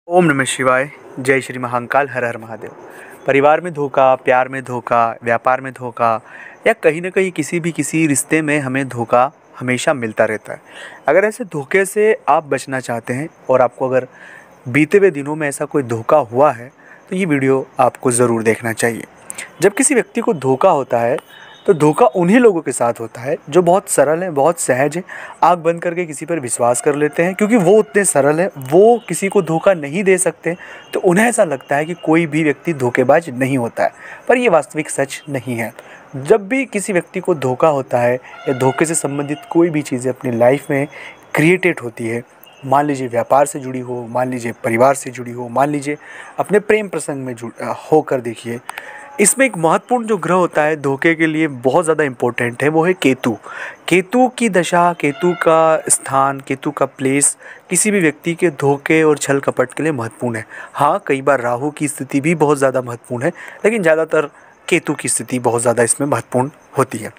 ओम नमः शिवाय। जय श्री महाकाल। हर हर महादेव। परिवार में धोखा, प्यार में धोखा, व्यापार में धोखा या कहीं न कहीं किसी रिश्ते में हमें धोखा हमेशा मिलता रहता है। अगर ऐसे धोखे से आप बचना चाहते हैं और आपको अगर बीते हुए दिनों में ऐसा कोई धोखा हुआ है तो ये वीडियो आपको ज़रूर देखना चाहिए। जब किसी व्यक्ति को धोखा होता है तो धोखा उन्हीं लोगों के साथ होता है जो बहुत सरल हैं, बहुत सहज हैं, आँख बंद करके किसी पर विश्वास कर लेते हैं क्योंकि वो उतने सरल हैं, वो किसी को धोखा नहीं दे सकते। तो उन्हें ऐसा लगता है कि कोई भी व्यक्ति धोखेबाज नहीं होता है, पर ये वास्तविक सच नहीं है। जब भी किसी व्यक्ति को धोखा होता है या धोखे से संबंधित कोई भी चीज़ें अपनी लाइफ में क्रिएटेड होती है, मान लीजिए व्यापार से जुड़ी हो, मान लीजिए परिवार से जुड़ी हो, मान लीजिए अपने प्रेम प्रसंग में होकर देखिए, इसमें एक महत्वपूर्ण जो ग्रह होता है धोखे के लिए बहुत ज़्यादा इम्पोर्टेंट है, वो है केतु। केतु की दशा, केतु का स्थान, केतु का प्लेस किसी भी व्यक्ति के धोखे और छल कपट के लिए महत्वपूर्ण है। हाँ, कई बार राहु की स्थिति भी बहुत ज़्यादा महत्वपूर्ण है, लेकिन ज़्यादातर केतु की स्थिति बहुत ज़्यादा इसमें महत्वपूर्ण होती है।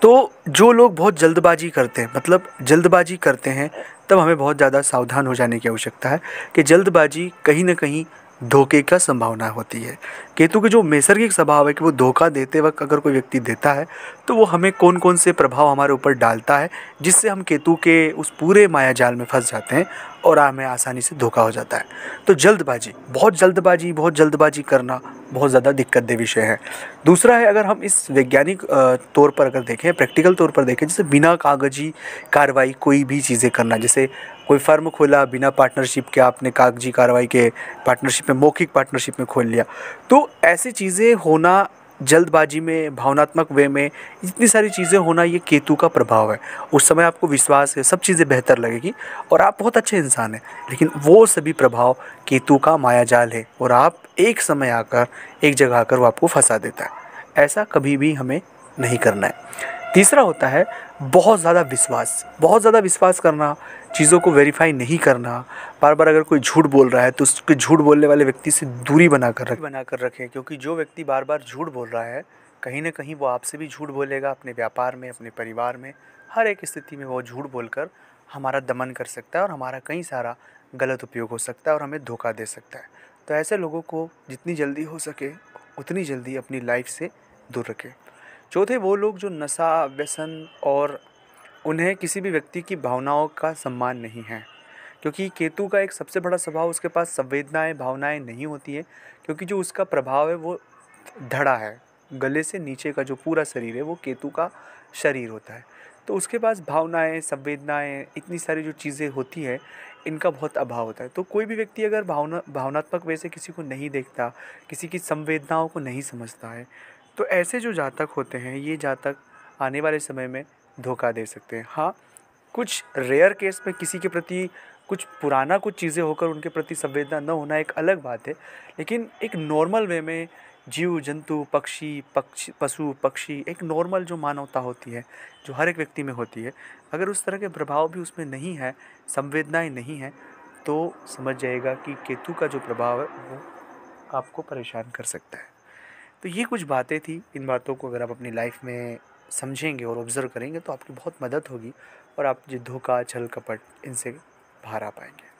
तो जो लोग बहुत जल्दबाजी करते हैं, मतलब जल्दबाजी करते हैं, तब हमें बहुत ज़्यादा सावधान हो जाने की आवश्यकता है कि जल्दबाजी कहीं न कहीं धोखे का संभावना होती है। केतु के जो नैसर्गिक स्वभाव है कि वो धोखा देते वक्त अगर कोई व्यक्ति देता है तो वो हमें कौन कौन से प्रभाव हमारे ऊपर डालता है, जिससे हम केतु के उस पूरे माया जाल में फंस जाते हैं और हमें आसानी से धोखा हो जाता है। तो जल्दबाजी, बहुत जल्दबाजी करना बहुत ज़्यादा दिक्कत दे विषय है। दूसरा है, अगर हम इस वैज्ञानिक तौर पर अगर देखें, प्रैक्टिकल तौर पर देखें, जैसे बिना कागजी कार्रवाई कोई भी चीज़ें करना, जैसे कोई फर्म खोला बिना पार्टनरशिप के, आपने कागजी कार्रवाई के पार्टनरशिप में, मौखिक पार्टनरशिप में खोल लिया, तो ऐसी चीज़ें होना जल्दबाजी में, भावनात्मक वे में, इतनी सारी चीज़ें होना, ये केतु का प्रभाव है। उस समय आपको विश्वास है, सब चीज़ें बेहतर लगेगी और आप बहुत अच्छे इंसान हैं, लेकिन वो सभी प्रभाव केतु का मायाजाल है और आप एक समय आकर, एक जगह आकर वो आपको फंसा देता है। ऐसा कभी भी हमें नहीं करना है। तीसरा होता है बहुत ज़्यादा विश्वास करना, चीज़ों को वेरीफाई नहीं करना। बार बार अगर कोई झूठ बोल रहा है तो उसके झूठ बोलने वाले व्यक्ति से दूरी बना कर रखें, क्योंकि जो व्यक्ति बार बार झूठ बोल रहा है, कहीं ना कहीं वो आपसे भी झूठ बोलेगा, अपने व्यापार में, अपने परिवार में, हर एक स्थिति में वो झूठ बोलकर हमारा दमन कर सकता है और हमारा कई सारा गलत उपयोग हो सकता है और हमें धोखा दे सकता है। तो ऐसे लोगों को जितनी जल्दी हो सके उतनी जल्दी अपनी लाइफ से दूर रखें। चौथे, वो लोग जो नशा, व्यसन और उन्हें किसी भी व्यक्ति की भावनाओं का सम्मान नहीं है, क्योंकि केतु का एक सबसे बड़ा स्वभाव, उसके पास संवेदनाएं, भावनाएं नहीं होती है, क्योंकि जो उसका प्रभाव है वो धड़ा है, गले से नीचे का जो पूरा शरीर है वो केतु का शरीर होता है। तो उसके पास भावनाएं, संवेदनाएं, इतनी सारी जो चीज़ें होती है, इनका बहुत अभाव होता है। तो कोई भी व्यक्ति अगर भावनात्मक वजह से किसी को नहीं देखता, किसी की संवेदनाओं को नहीं समझता है, तो ऐसे जो जातक होते हैं, ये जातक आने वाले समय में धोखा दे सकते हैं। हाँ, कुछ रेयर केस में किसी के प्रति कुछ पुराना कुछ चीज़ें होकर उनके प्रति संवेदना न होना एक अलग बात है, लेकिन एक नॉर्मल वे में जीव जंतु, पशु पक्षी, एक नॉर्मल जो मानवता होती है, जो हर एक व्यक्ति में होती है, अगर उस तरह के प्रभाव भी उसमें नहीं है, संवेदनाएं नहीं हैं, तो समझ जाएगा कि केतु का जो प्रभाव है वो आपको परेशान कर सकता है। तो ये कुछ बातें थी। इन बातों को अगर आप अपनी लाइफ में समझेंगे और ऑब्ज़र्व करेंगे तो आपकी बहुत मदद होगी और आप जो धोखा, छल कपट, इनसे बाहर आ पाएंगे।